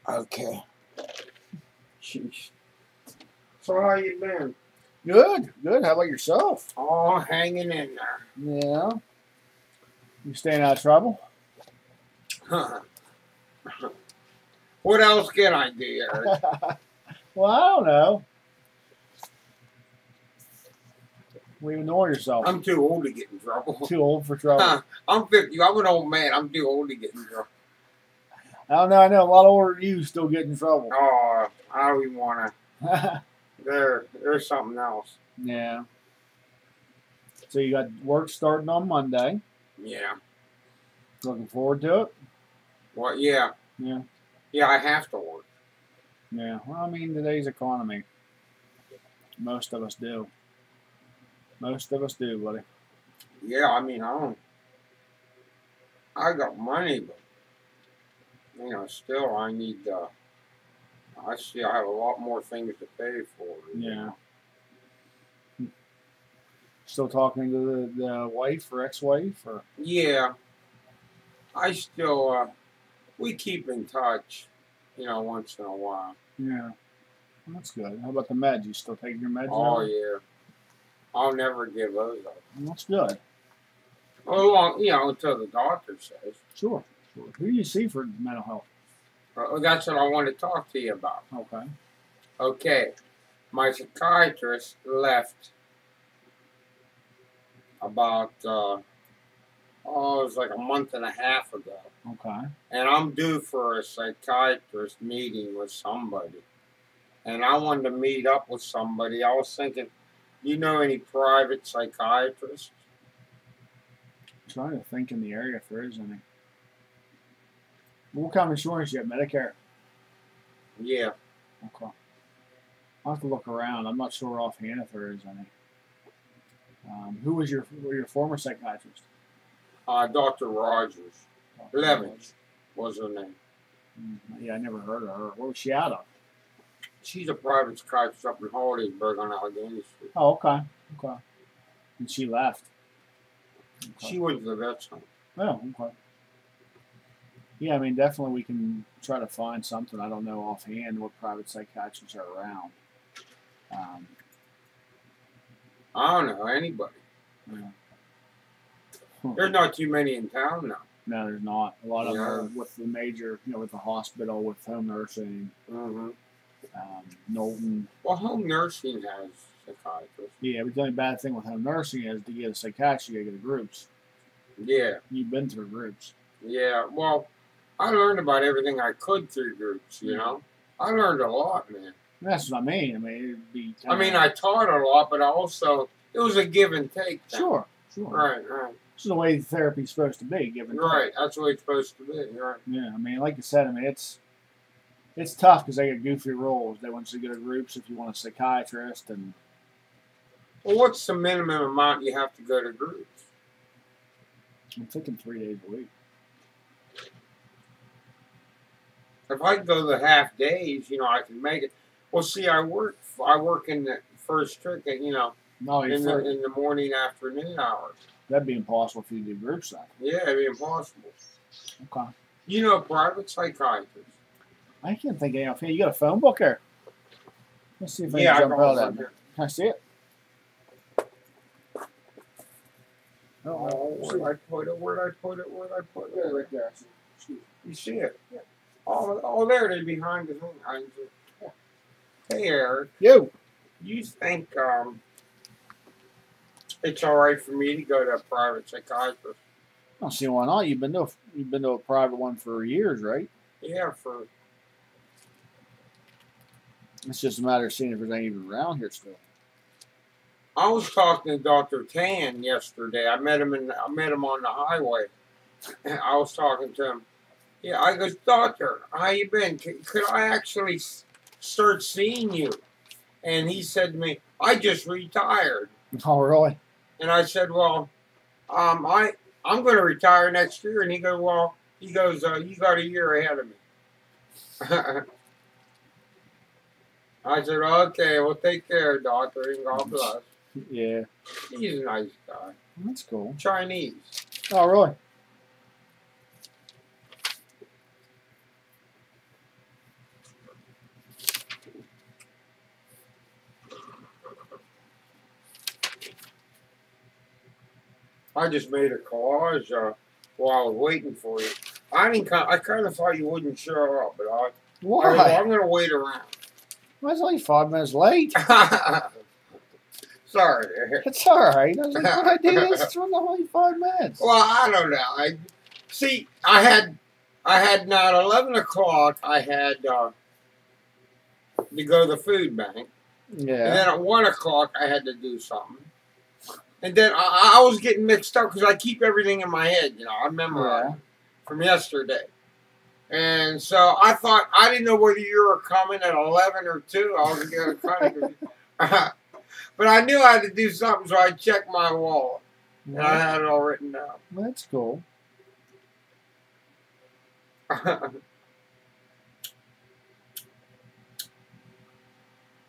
Okay. Sheesh. So how you been? Good. Good. How about yourself? Oh, hanging in there. Yeah. You staying out of trouble? What else can I do, Eric? Well, I don't know. What are you ignoring yourself? I'm too old to get in trouble. Too old for trouble. I'm 50. I'm an old man. I'm too old to get in trouble. I don't know. I know a lot older than you still get in trouble. Oh, I don't even want to. There's something else. Yeah. So you got work starting on Monday. Yeah. Looking forward to it? Well, yeah. Yeah. Yeah, I have to work. Yeah. Well, I mean, today's economy. Most of us do. Most of us do, buddy. Yeah, I mean, I got money, but still I need. I see. I have a lot more things to pay for. Yeah. Still talking to the wife or ex-wife or? Yeah. I still. We keep in touch. Once in a while. Yeah. That's good. How about the meds? You still taking your meds? Oh now? yeah. I'll never give those up. That's good. Well, until the doctor says. Sure. Sure. Who do you see for mental health? That's what I want to talk to you about. Okay. Okay. My psychiatrist left about, it was like a month and a half ago. Okay. And I'm due for a psychiatrist meeting with somebody. And I wanted to meet up with somebody. I was thinking, you know any private psychiatrists? I'm trying to think in the area if there is any. What kind of insurance you have? Medicare? Yeah. Okay. I'll have to look around. I'm not sure offhand if there is any. Who was your former psychiatrist? Dr. Rogers. Levins was her name. Yeah, I never heard of her. Where was she out of? She's a private psychiatrist up in Hollidaysburg on Allegheny Street. Oh, okay. Okay. And she left. Okay. She went to the vet's home. Oh, okay. Yeah, I mean, definitely we can try to find something. I don't know offhand what private psychiatrists are around. I don't know anybody. Yeah. There's not too many in town now. No, there's not. A lot of them are with the major, with the hospital, with home nursing. Mm-hmm. Knowlton. Well, home nursing has psychiatrists. Yeah, but the only bad thing with home nursing is to get a psychiatrist, you got to go to groups. Yeah. You've been through groups. Yeah, well, I learned about everything I could through groups, I learned a lot, man. That's what I mean. I mean, it'd be. I taught a lot, but also it was a give and take thing. Sure. Right. This is the way therapy's supposed to be, give and take. Right, that's the way it's supposed to be, right. Yeah, I mean, like you said, I mean, it's tough because they get goofy rules. They want you to go to groups if you want a psychiatrist. And well, what's the minimum amount you have to go to groups? I'm thinking 3 days a week. If I go the half days, I can make it. Well, see, I work in the first trick, in the morning, afternoon hours. That'd be impossible if you do groups then. Yeah, it'd be impossible. Okay. Private psychiatrist. I can't think of any offhand. You got a phone book there? Let's see if I can jump out of that. Can I see it? Where'd I put it? Right there. You see it? Yeah. Oh, there it is behind the thing. Hey, Eric. You think it's all right for me to go to a private psychiatrist? I don't see why not. You've been to a private one for years, right? Yeah, It's just a matter of seeing if there's any even around here still. I was talking to Dr. Tan yesterday. I met him on the highway. I was talking to him. Yeah, I goes, Doctor, how you been? Could I actually start seeing you? And he said to me, I just retired. Oh, really? And I said, well, I'm going to retire next year. And he goes, you got a year ahead of me. I said, okay, well, take care, doctor, and God bless. Yeah. He's a nice guy. That's cool. Chinese. Oh, really? I just made a collage while I was waiting for you. I kind of thought you wouldn't show up, but I Why? was like, I'm going to wait around. I was only 5 minutes late. Sorry. It's all right. I was like, what I did is it's only 5 minutes. Well, I don't know. I had now at 11 o'clock. I had to go to the food bank, Yeah. and then at 1 o'clock I had to do something. And then I was getting mixed up because I keep everything in my head. You know, I remember from yesterday. And so I thought, I didn't know whether you were coming at 11 or 2. I was going to but I knew I had to do something, so I checked my wallet. And I had it all written down. Well, that's cool.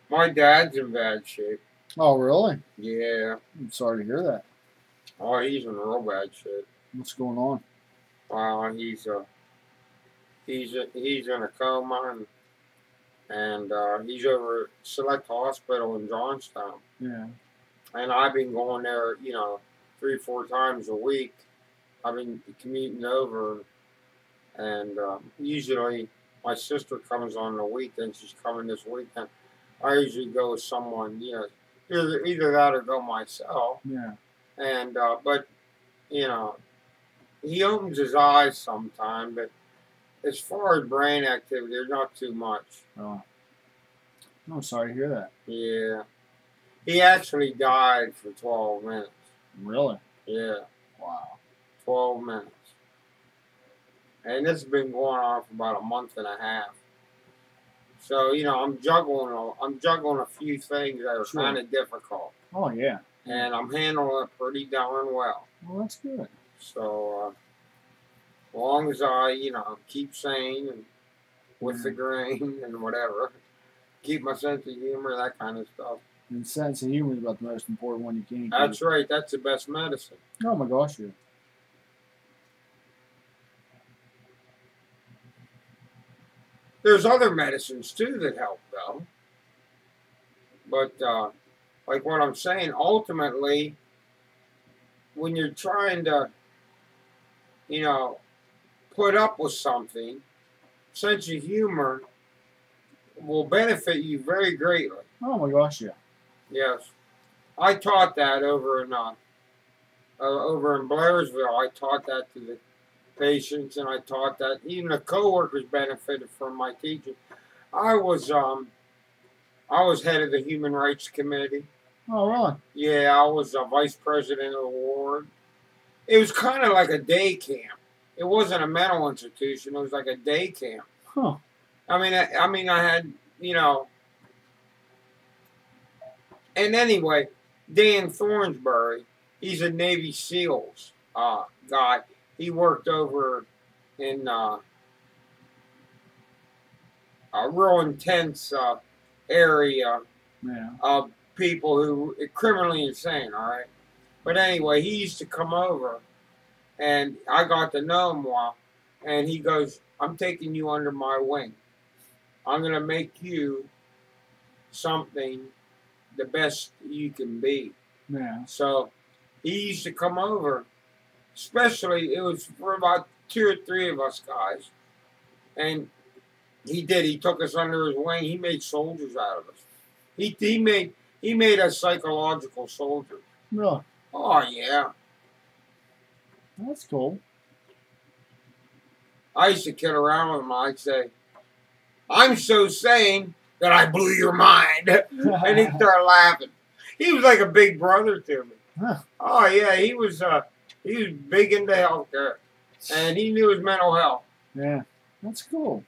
My dad's in bad shape. Oh, really? Yeah. I'm sorry to hear that. Oh, he's in real bad shape. What's going on? He's in a coma, and he's over at Select Hospital in Johnstown. Yeah. And I've been going there, you know, 3 or 4 times a week. I've been commuting over, and usually my sister comes on the weekend. She's coming this weekend. I usually go with someone, you know, either that or go myself. Yeah. And but you know, he opens his eyes sometime, but as far as brain activity, there's not too much. Oh. I'm sorry to hear that. Yeah. He actually died for 12 minutes. Really? Yeah. Wow. 12 minutes. And this has been going on for about a month and a half. So, you know, I'm juggling a few things that are kind of difficult. Oh, yeah. And I'm handling it pretty darn well. Well, that's good. So, as long as I, you know, keep sane and with the grain and whatever, keep my sense of humor, that kind of stuff. And sense of humor is about the most important one you can. That's right. That's the best medicine. Oh, my gosh, yeah. There's other medicines, too, that help, though. But, like what I'm saying, ultimately, when you're trying to, you know, put up with something, sense of humor will benefit you very greatly. Oh, my gosh, yeah. Yes. I taught that over in Blairsville. I taught that to the patients, and I taught that even the coworkers benefited from my teaching. I was head of the Human Rights Committee. Oh, really? Yeah, I was a vice president of the ward. It was kind of like a day camp. It wasn't a mental institution. It was like a day camp. Huh. I mean, I had, you know. And anyway, Dan Thornsbury, he's a Navy SEALs guy. He worked over in a real intense area of people who are criminally insane, all right? But anyway, he used to come over, and I got to know him well, and he goes, I'm taking you under my wing. I'm going to make you something the best you can be. Yeah. So he used to come over, especially, it was for about 2 or 3 of us guys. And he took us under his wing. He made soldiers out of us. He made us psychological soldiers. Really? Oh, yeah. That's cool. I used to kid around with him. I'd say, I'm so sane that I blew your mind. And he'd start laughing. He was like a big brother to me. Huh. Oh, yeah, he was big into healthcare. And he knew his mental health. Yeah, that's cool.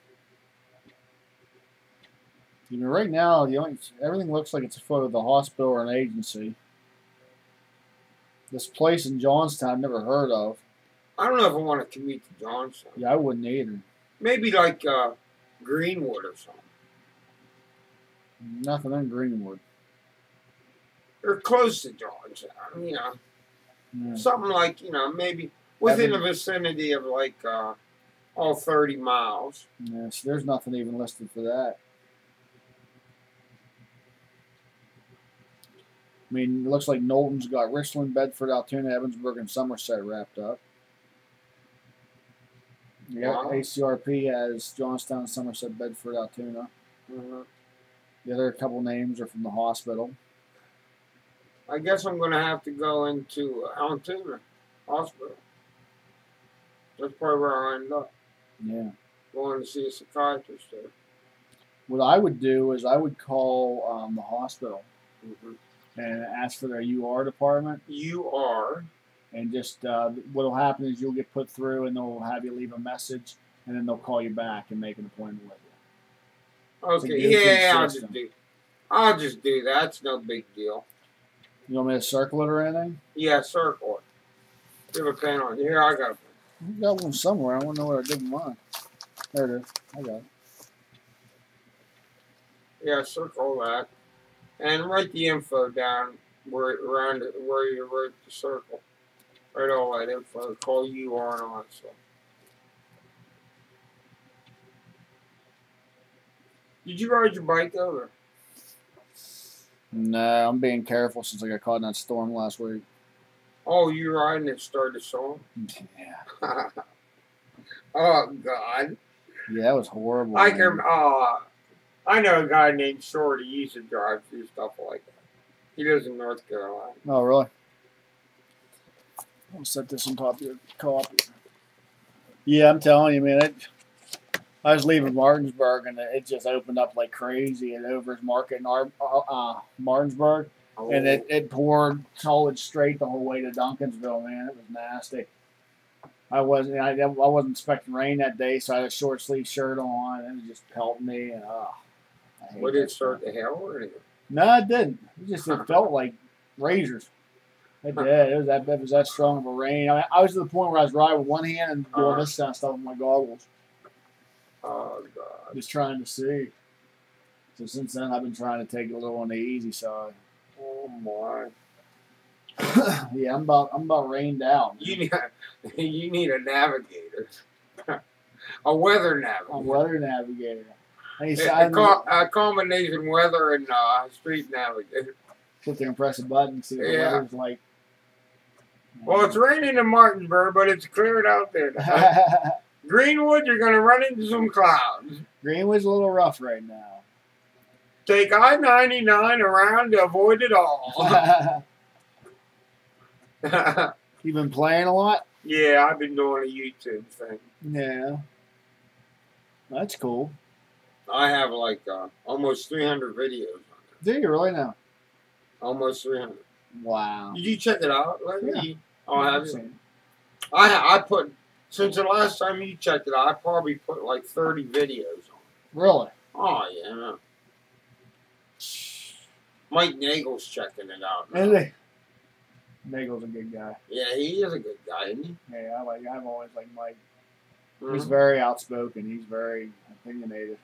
You know, right now, everything looks like it's a photo of the hospital or an agency. This place in Johnstown I've never heard of. I don't know if I want to commute to Johnstown. Yeah, I wouldn't either. Maybe like Greenwood or something. Nothing in Greenwood. They're close to Johnstown, you know. Yeah. Something like, you know, maybe within the vicinity of like 30 miles. Yeah, so there's nothing even listed for that. I mean, it looks like Knowlton's got Richland, Bedford, Altoona, Evansburg, and Somerset wrapped up. Yeah, Wow. ACRP has Johnstown, Somerset, Bedford, Altoona. Mm-hmm. The other couple names are from the hospital. I guess I'm going to have to go into Altoona Hospital. That's probably where I end up. Yeah. Going to see a psychiatrist there. What I would do is I would call the hospital Mm-hmm. and ask for their UR department. You are. And just what'll happen is you'll get put through, and they'll have you leave a message, and then they'll call you back and make an appointment with you. Okay, yeah, I'll just do that. It's no big deal. You want me to circle it or anything? Yeah, circle it. Give a pen on. Here, I got a pen. I got one somewhere. I want to know what I did with mine. There it is. I got it. Yeah, circle that, and write the info down where you wrote the circle. Write all that info. Call you on all that stuff. Did you ride your bike over? No, I'm being careful since I got caught in that storm last week. Oh, you riding it started song? Yeah. Oh God. Yeah, that was horrible. I know a guy named Shorty. He used to drive through stuff like that. He lives in North Carolina. Oh, really? I'll set this on top of your coffee. Yeah, I'm telling you, man. I was leaving Martinsburg, and it just opened up like crazy at Over's Market in Martinsburg. Oh. And it poured solid straight the whole way to Duncansville, man. It was nasty. I wasn't expecting rain that day, so I had a short sleeve shirt on, and it just pelted me. And What did it start to hail or anything? No, it didn't. It felt like razors. It did. It was that strong of a rain. I was to the point where I was riding with one hand and doing this kind of stuff with my goggles. Oh God! Just trying to see. So since then, I've been trying to take it a little on the easy side. Oh my! Yeah, I'm about rained out. You need a navigator, a weather navigator. A weather navigator. A combination weather and street navigator. Sit there and press a button and see what the weather's like. Well, it's raining in Martinsburg, but it's cleared out there now. Greenwood, you're going to run into some clouds. Greenwood's a little rough right now. Take I-99 around to avoid it all. You been playing a lot? Yeah, I've been doing a YouTube thing. Yeah. That's cool. I have like almost 300 videos on there. Do you really now? Almost 300. Wow. Did you check it out? Yeah. Oh, have you? I put, since the last time you checked it out, I probably put like 30 videos on. Really? Oh, yeah. Mike Nagel's checking it out now. Is he? Nagel's a good guy. Yeah, he is a good guy, isn't he? Yeah, I've always liked Mike. Mm-hmm. He's very outspoken. He's very opinionated.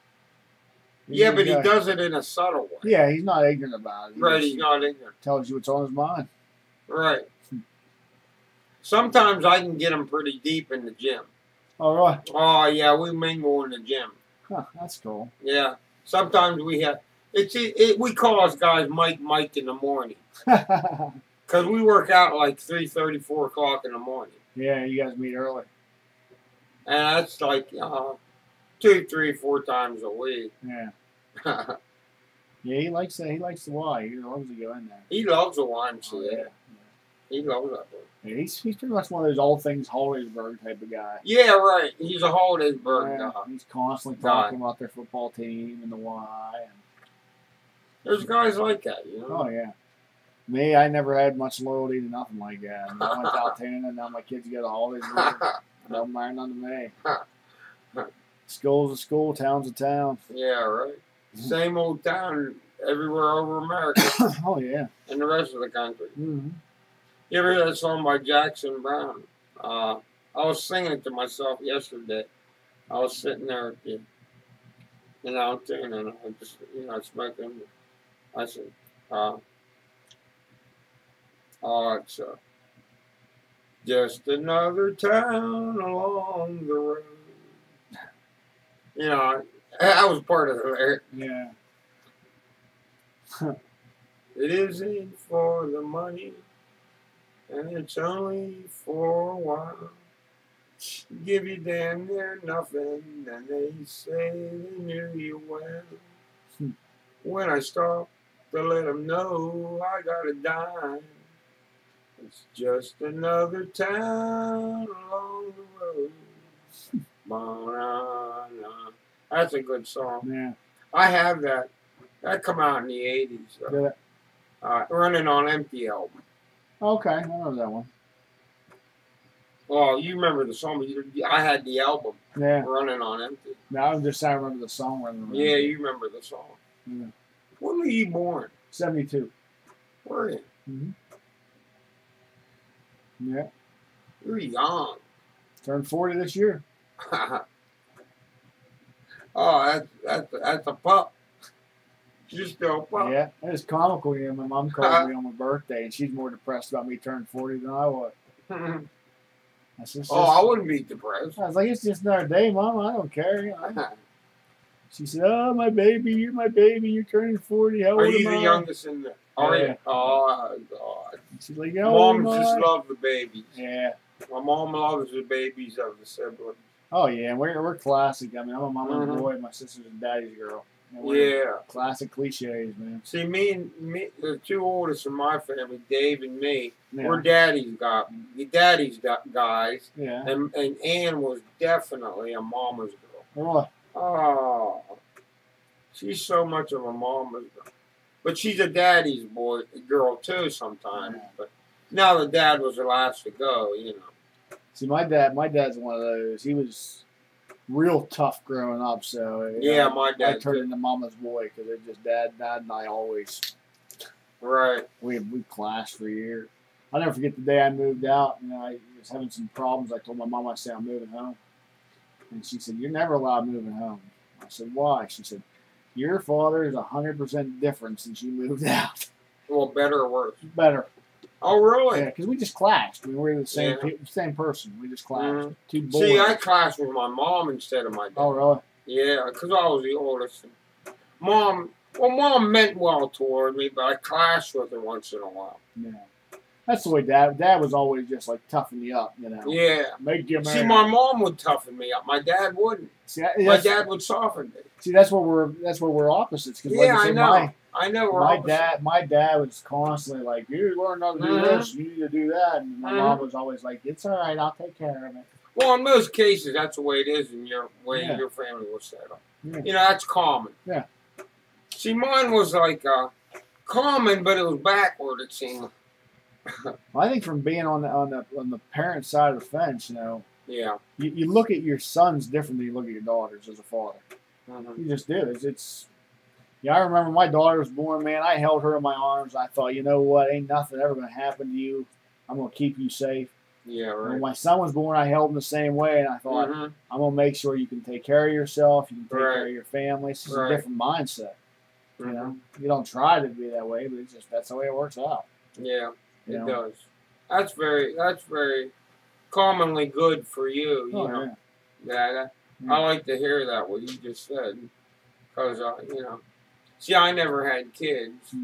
Yeah, but he does it in a subtle way. Yeah, he's not ignorant about it. Right, he's not ignorant. Tells you what's on his mind. Right. Sometimes I can get him pretty deep in the gym. All right. Oh, yeah, we mingle in the gym. Huh, that's cool. Yeah. Sometimes we have... we call us guys Mike in the morning. Because we work out like 3:30, 4 o'clock in the morning. Yeah, you guys meet early. And that's like 2, 3, 4 times a week. Yeah. Yeah, he likes that. He likes the Y. He loves to go in there. He loves the YMCA. Oh, yeah. He loves that book. Yeah, he's pretty much one of those all things Hollidaysburg type of guy. Yeah, right. He's a Hollidaysburg guy. He's constantly talking about their football team and the Y. There's guys like that, you know? Oh, yeah. Me, I never had much loyalty to nothing like that. I, mean, I went to Altoona, and now my kids go to Hollidaysburg. Don't matter none to me. School's a school, town's a town. Yeah, right. Same old town everywhere over America. Oh, yeah. And the rest of the country. Mm-hmm. You ever hear that song by Jackson Brown? I was singing it to myself yesterday. I was sitting there in Altoona, and I just, smoking. I said, it's just another town along the road. That was part of the lyric. Yeah. It isn't for the money, and it's only for a while. Give you damn near nothing, and they say they knew you well. When I stop to let them know I got a dime, it's just another town along the road. Ba-na-na. That's a good song. Yeah. I have that. That come out in the 80s. Did it? Running on Empty album. Okay, I know that one. Well, you remember the song, but I had the album. Yeah. Running on Empty. No, I'm just saying I remember the song. Yeah, you remember the song. Yeah. When were you born? 72. Were you? Yeah. You're young. Turned 40 this year. Oh, that's a pup. You're still a pup. Yeah, it was comical. You know, my mom called me on my birthday, and she's more depressed about me turning 40 than I was. I wouldn't be depressed. I was like, it's just another day, Mom. I don't care. You know? She said, "Oh, my baby, you're my baby. You're turning 40. How old Are you am the I?" youngest in there? Are you? Oh, God. She's like, "How old am Moms I?" just love the babies. Yeah. My mom loves the babies of the siblings. Oh yeah, we're classic. I mean, I'm a mama's boy. My sister's a daddy's girl. Yeah. Classic cliches, man. See, me, the two oldest in my family, Dave and me, Yeah. we're daddy's guys. Yeah. And Ann was definitely a mama's girl. Really? Oh, she's so much of a mama's girl. But she's a daddy's girl too sometimes. Yeah. But now the dad was the last to go, you know. See, my dad's one of those. He was real tough growing up, so yeah, my dad I turned into mama's boy because it just dad and I always we clashed for years. I'll never forget the day I moved out. You know, I was having some problems. I told my mom, I said, I'm moving home, and she said, "You're never allowed moving home." I said, "Why?" She said, "Your father is 100% different since you moved out." Well, better or worse? Better. Oh, really? Yeah, because we just clashed. We were the same person. We just clashed. Two boys. See, I clashed with my mom instead of my dad. Oh, really? Yeah, because I was the oldest. Mom meant well toward me, but I clashed with her once in a while. Yeah. That's the way Dad was always just like toughen you up, you know. Yeah. Make you See, my mom would toughen me up. My dad wouldn't. See, my dad would soften me. See, that's where we're opposites. Cause yeah, like I know. My dad was constantly like, "You learn how to do this. You need to do that." And my mom was always like, "It's all right. I'll take care of it." Well, in most cases, that's the way it is in your your family was set up. Yeah. You know, that's common. Yeah. See, mine was like common, but it was backward. It seemed. Well, I think from being on the parent side of the fence, you know. Yeah. You look at your sons different than you look at your daughters as a father. You just do. It's. Yeah, I remember my daughter was born, man. I held her in my arms. I thought, you know what? Ain't nothing ever going to happen to you. I'm going to keep you safe. Yeah, right. When my son was born, I held him the same way, and I thought, I'm going to make sure you can take care of yourself. You can take care of your family. It's just a different mindset. You know, you don't try to be that way, but it's just that's the way it works out. Yeah, it does. That's very commonly good for you. You know, I like to hear that what you just said, because you know. See, I never had kids,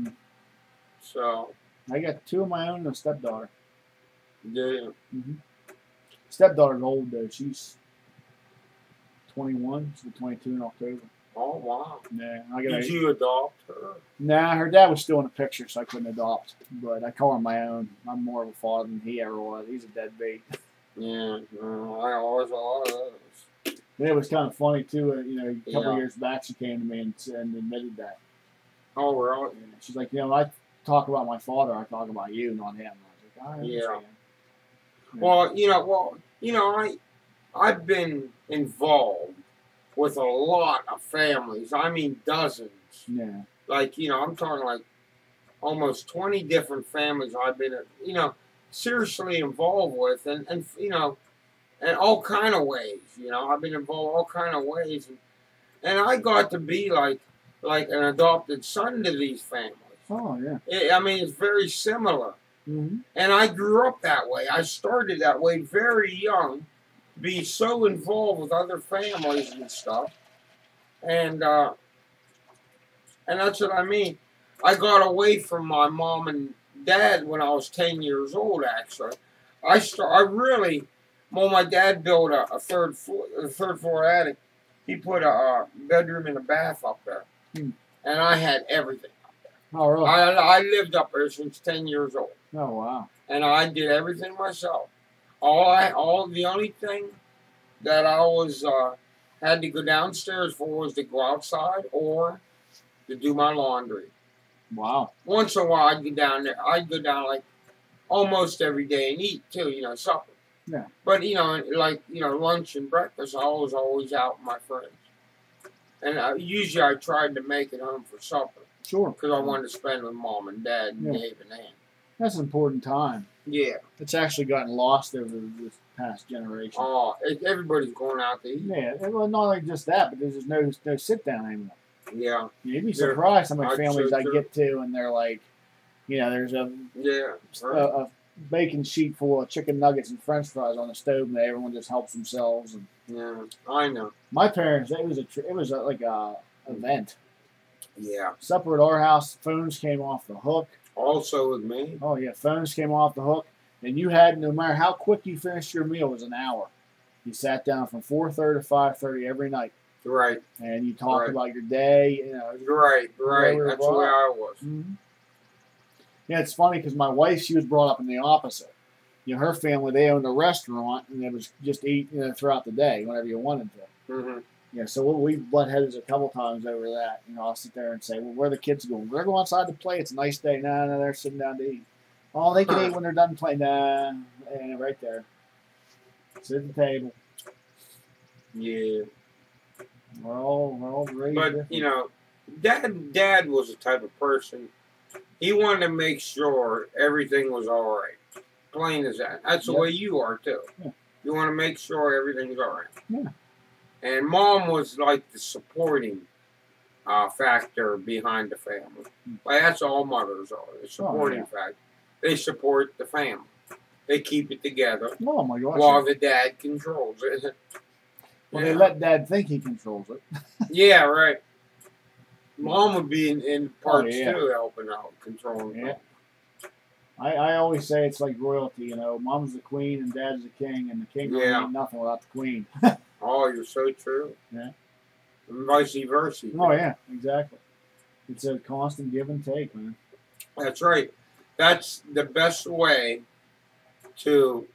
so. I got two of my own and a stepdaughter. Yeah. Stepdaughter's old, though. She's 21. She'll be 22 in October. Oh, wow. Yeah. Did you adopt her? Nah, her dad was still in the picture, so I couldn't adopt. But I call her my own. I'm more of a father than he ever was. He's a deadbeat. Yeah. I always a lot of those. And it was kind of funny, too. You know, a couple of years back, she came to me and admitted that. Oh, really? Yeah. She's like, you know, when I talk about my father, I talk about you, not him. I was like, yeah. Well, you know, I've been involved with a lot of families. I mean, dozens. Yeah. Like, you know, I'm talking like almost 20 different families I've been, you know, seriously involved with, and you know, in all kind of ways. You know, I've been involved all kind of ways, and I got to be like an adopted son to these families. Oh, yeah. I mean, it's very similar. And I grew up that way. I started that way very young, to be so involved with other families and stuff. And that's what I mean. I got away from my mom and dad when I was 10 years old. Actually, I really, when my dad built a third floor attic, he put a bedroom and a bath up there, and I had everything. Oh, really? I lived up there since 10 years old. Oh, wow. And I did everything myself. The only thing that I was had to go downstairs for was to go outside or to do my laundry. Wow. Once in a while, I'd go down there. I'd go down like almost every day and eat too, supper. Yeah. But lunch and breakfast, I was always out with my friends. And usually I tried to make it home for supper. Sure. Because I wanted to spend with mom and dad and Dave and Ann. That's an important time. Yeah. It's actually gotten lost over this past generation. Oh, everybody's going out to eat. Yeah, well, not like just that, but there's just no sit down anymore. Yeah. You'd be surprised how many families so I get to, and they're like, there's a bacon sheet full of chicken nuggets and French fries on the stove, and everyone just helps themselves. And yeah, I know. My parents, it was like a event. Yeah. Supper at our house, phones came off the hook. Also with me. Oh yeah, phones came off the hook, and you had, no matter how quick you finished your meal, it was an hour. You sat down from 4:30 to 5:30 every night. Right. And you talked about your day. Right. That's the way I was. Mm-hmm. Yeah, it's funny because my wife, she was brought up in the opposite. Her family, they owned a restaurant, and it was just eat throughout the day whenever you wanted to. Mm-hmm. Yeah, so we butt heads a couple times over that. I'll sit there and say, well, where are the kids going? They're going outside to play. It's a nice day. No, they're sitting down to eat. Oh, they can eat when they're done playing. Nah, right there. Sit at the table. Yeah. We're all raised. But, Dad was the type of person, he wanted to make sure everything was all right. Plain as that. That's the way you are, too. Yeah. You want to make sure everything's all right. Yeah. And Mom was like the supporting factor behind the family. Like, that's all mothers are. The supporting factor. They support the family. They keep it together. Oh, my gosh. While the dad controls it. Well, they let Dad think he controls it. Yeah, right. Mom would be in parts too, helping out, controlling. Yeah. I always say it's like royalty, Mom's the queen and Dad's the king, and the king don't mean nothing without the queen. Oh, you're so true. Yeah. And vice versa. Oh, yeah, exactly. It's a constant give and take, man. That's right. That's the best way to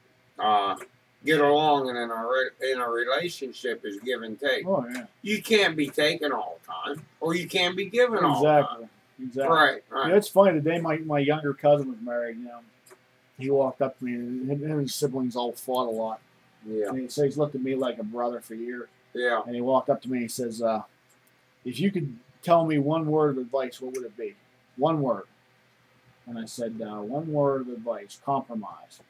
get along in a relationship is give and take. Oh, yeah. You can't be taken all the time, or you can't be given all the time. Exactly. Right. It's funny, the day my younger cousin was married, he walked up to me, and him and his siblings all fought a lot. Yeah. And so he's looked at me like a brother for years. Yeah. And he walked up to me and he says, if you could tell me one word of advice, what would it be? One word. And I said, one word of advice, compromise.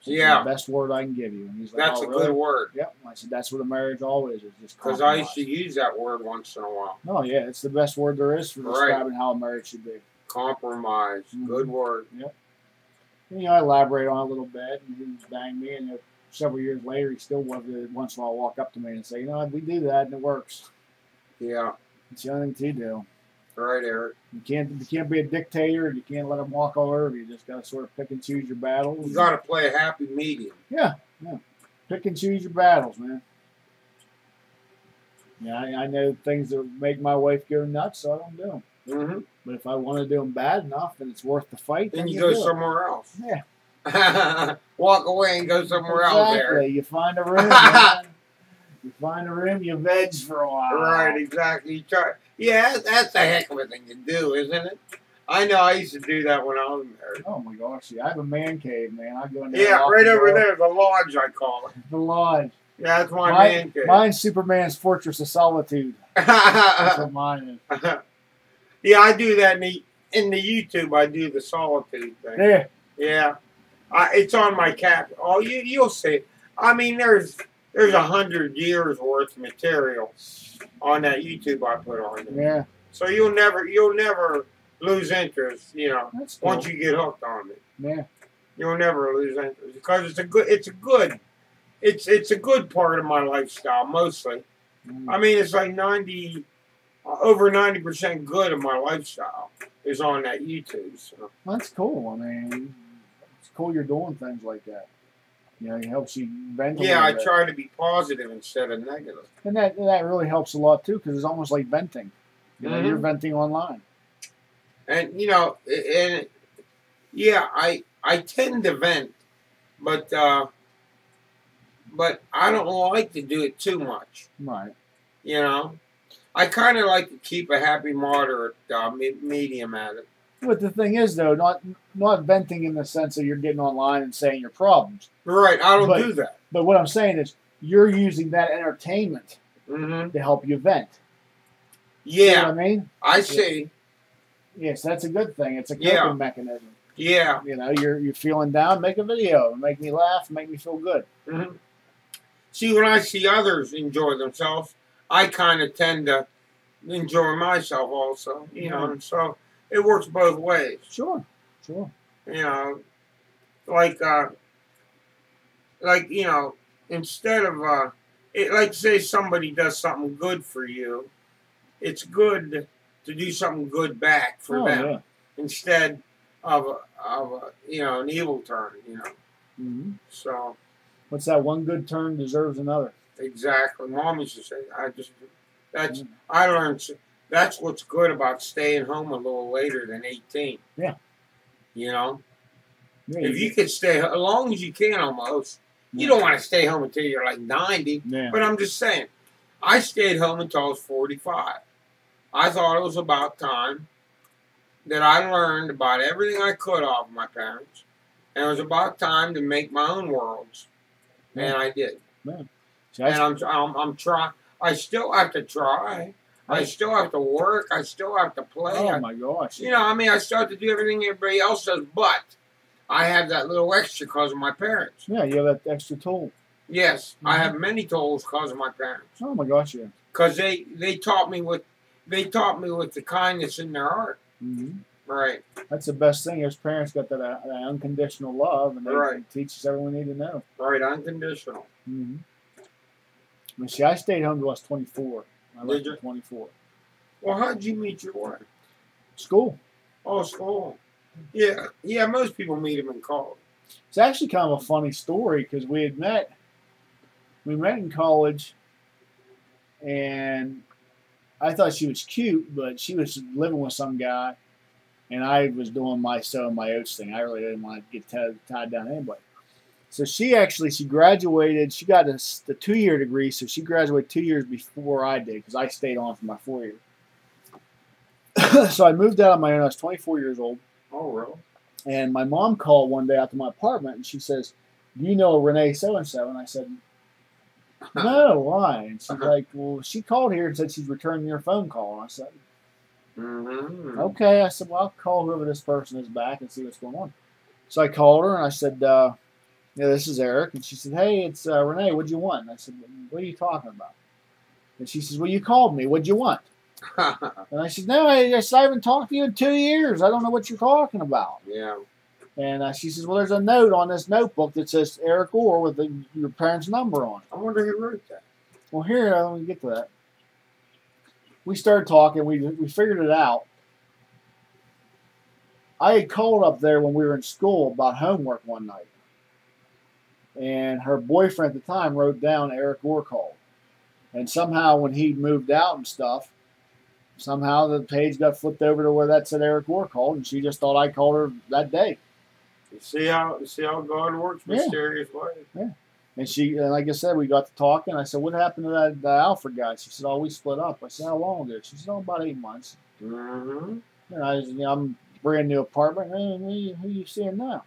Yeah. The best word I can give you. And he's like, that's a good word. Yep. I said, that's what a marriage always is, just compromise. Because I used to use that word once in a while. Oh, yeah. It's the best word there is for describing how a marriage should be. Compromise. Good word. Yep. And, I elaborate on it a little bit, and he banged me, and several years later, he still once in a while walk up to me and say, we do that, and it works. Yeah. It's the only thing to do. Right, Eric. You can't be a dictator, and you can't let them walk all over you. You just got to sort of pick and choose your battles. You got to play a happy medium. Yeah. Pick and choose your battles, man. Yeah, I know things that make my wife go nuts, so I don't do them. Mm-hmm. But if I want to do them bad enough and it's worth the fight, then you go somewhere else. Yeah. Walk away and go somewhere else, Eric. Exactly. You find a room, man. You find a room, you veg for a while. Right, exactly. You try. Yeah, that's a heck of a thing to do, isn't it? I know I used to do that when I was married. Oh, my gosh. Yeah, I have a man cave, man. I go in there. Yeah, right over there, the lodge, I call it. The lodge. Yeah, that's my man cave. Mine's Superman's Fortress of Solitude. That's what mine is. Yeah, I do that in the YouTube. I do the solitude thing. Yeah. Yeah. It's on my cap. Oh, you'll see. I mean, there's 100 years worth of material on that YouTube I put on there. Yeah. So you'll never lose interest. That's cool. Once you get hooked on it. Yeah. You'll never lose interest because it's a good part of my lifestyle mostly. I mean, it's like 90 over 90% good of my lifestyle is on that YouTube. So. That's cool. I mean, it's cool you're doing things like that. You know, it helps you vent a Yeah, I little bit. try to be positive instead of negative. And that really helps a lot, too, because it's almost like venting. You know, you're venting online. And, you know, and yeah, I tend to vent, but I don't like to do it too much. Right. You know? I kind of like to keep a happy moderate medium at it. But the thing is, though, not venting in the sense that you're getting online and saying your problems. Right, I don't do that. But what I'm saying is, you're using that entertainment to help you vent. Yeah. You know what I mean? I see. Yes, that's a good thing. It's a coping mechanism. Yeah. You know, you're feeling down, make a video. Make me laugh, make me feel good. See, when I see others enjoy themselves, I kind of tend to enjoy myself also. You know, and so it works both ways. Sure. You know, like you know, instead of like say somebody does something good for you, it's good to do something good back for them instead of you know, an evil turn. You know. So. What's that? One good turn deserves another. Exactly. Mom used to say, I learned that's what's good about staying home a little later than 18. Yeah. You know? Yeah, if you can stay, as long as you can almost. You don't want to stay home until you're like 90. Yeah. But I'm just saying, I stayed home until I was 45. I thought it was about time that I learned about everything I could off my parents. And it was about time to make my own worlds. And I did. Man. And I'm trying. I still have to try. I still have to work. I still have to play. Oh my gosh! You know, I mean, I still have to do everything everybody else does, but I have that little extra because of my parents. Yeah, you have that extra tool. Yes, I have many tools because of my parents. Oh my gosh, yeah. Because they taught me with the kindness in their heart. Right. That's the best thing. As parents got that unconditional love, and they teach us everything we need to know. Right, unconditional. But see, I stayed home till I was 24. I left at 24. Well, how did you meet your wife? School. Oh, school. Yeah. Most people meet them in college. It's actually kind of a funny story because we met in college, and I thought she was cute, but she was living with some guy. And I was doing my sow and my oats thing. I really didn't want to get tied down to anybody. So she graduated. She got the 2-year degree, so she graduated 2 years before I did because I stayed on for my 4 year. So I moved out on my own. I was 24 years old. Oh, really? And my mom called one day out to my apartment, and she says, "Do you know Renee so-and-so?" And I said, "No, why?" And she's like, "Well, she called here and said she's returning your phone call." And I said, "Okay." I said, "Well, I'll call whoever this person is back and see what's going on." So I called her and I said, "Yeah, this is Eric." And she said, "Hey, it's Renee. What'd you want?" And I said, "What are you talking about?" And she says, "Well, you called me. What'd you want?" And I said, "No, I haven't talked to you in 2 years. I don't know what you're talking about." Yeah. And she says, "Well, there's a note on this notebook that says Eric Orr with your parents' number on it." I wonder who wrote that. Well, here, let me get to that. We started talking. We figured it out. I had called up there when we were in school about homework one night. And her boyfriend at the time wrote down Eric Orr called. And somehow when he moved out and stuff, somehow the page got flipped over to where that said Eric Orr called, and she just thought I called her that day. You see how God works mysterious ways. Yeah. And like I said, we got to talking. I said, "What happened to that Alfred guy?" She said, "Oh, we split up." I said, "How long ago?" She said, "Oh, about 8 months." And I was, I'm brand new apartment. Hey, who are you seeing now?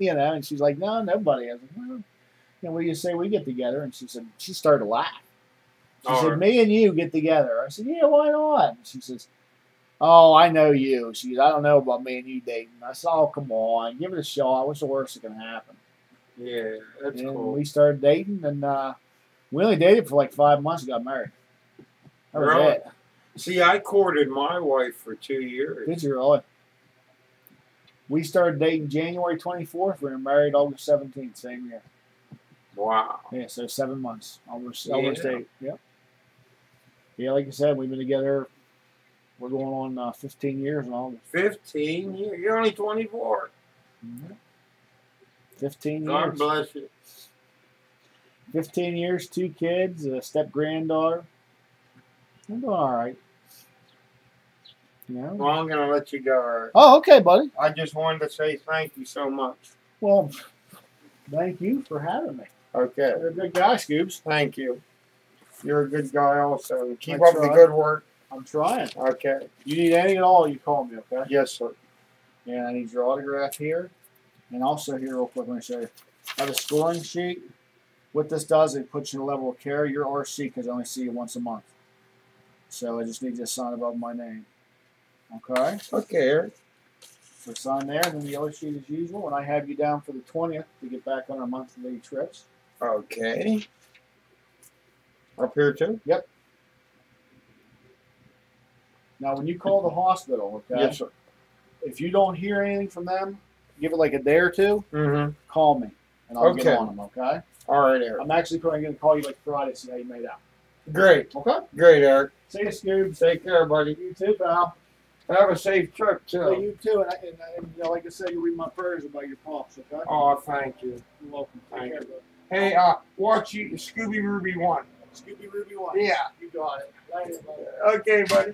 And she's like, "No, nobody." I was like, "Well, what do you say we get together?" And she started to laugh. She said, "Me and you get together." I said, "Yeah, why not?" And she says, "Oh, I know you." She goes, "I don't know about me and you dating." I said, "Oh, come on, give it a shot. What's the worst that can happen?" Yeah, that's cool. We started dating, and we only dated for like 5 months and got married. That was it. See, I courted my wife for 2 years. Did you really? We started dating January 24th. We were married August 17th, same year. Wow. Yeah, so 7 months. Almost 8. Yep. Yeah, like I said, we've been together. We're going on 15 years in August. 15 years? You're only 24. 15 God years. bless you. 15 years, 2 kids, a step granddaughter. I'm doing all right. You know? Well, I'm going to let you go, Eric. Oh, okay, buddy. I just wanted to say thank you so much. Well, thank you for having me. Okay. You're a good guy, Scoops. Thank you. You're a good guy also. Keep I up the try. good work. I'm trying. Okay. You need anything at all, you call me, okay? Yes, sir. And I need your autograph here. And also here, real quick, let me show you. I have a scoring sheet. What this does, it puts you in a level of care. Your RC, because I only see you once a month. So I just need you to sign above my name. Okay? Okay, Eric. So sign there, and then the other sheet as usual. And I have you down for the 20th to get back on our monthly trips. Okay. Up here, too? Yep. Now, when you call the hospital, okay? Yes, sir. If you don't hear anything from them, give it like a day or two, Mm-hmm. call me, and I'll Okay. get on them, okay? All right, Eric. I'm actually probably going to call you like Friday to see how you made out. Great. Okay? Great, Eric. See you, Scoobs. Take care, buddy. You too, pal. Have a safe trip, Yeah, too. you too. And you know, like I said, you read my prayers about your pops, okay? Oh, thank you. You're welcome. Take Thank care, you. bud. Hey, watch you, Scooby Ruby 1. Scooby Ruby 1. Yeah. You got it. Later, buddy. Okay, buddy.